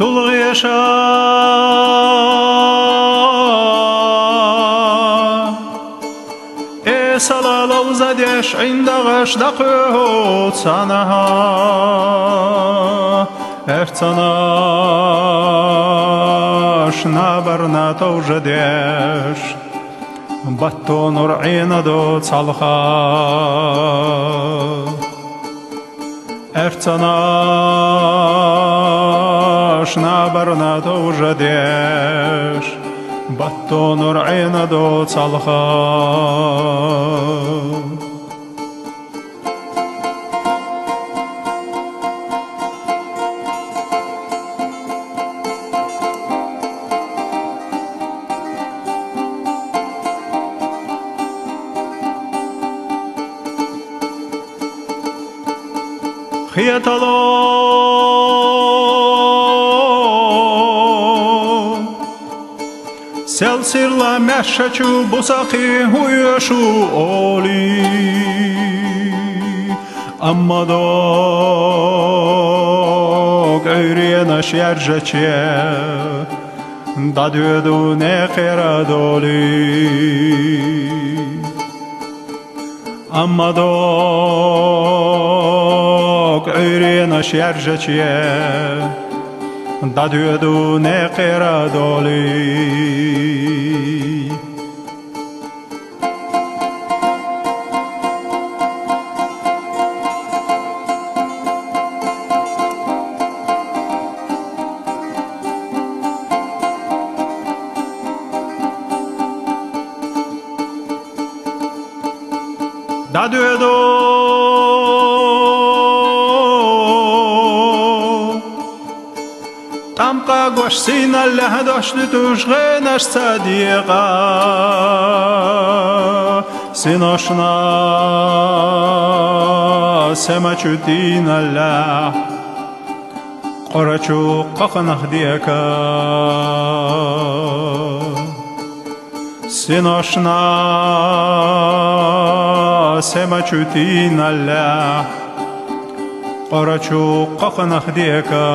تلغيشا سلالو زديش عندغش دقوت سنها ارتناش نابرنا توجديش بطو نرعين دو تصلخا ارتناش نابرنا توجديش بطو نرعين دو تصلخا خيطلو سلسلة مشچو بساقي هويشو أولي أما دوك عيرينش يرجچه دادودو نخيرا دولي أما دوك عيرينش يرجچه دادودو نخيرا دولي دادودو تمقا گوش سینا له داشت توش غنش صدیقا سیناشنا سمچو دین الله قرچو قخنخ دیکا سیناشنا سمچو دین الله قرچو قخنخ دیکا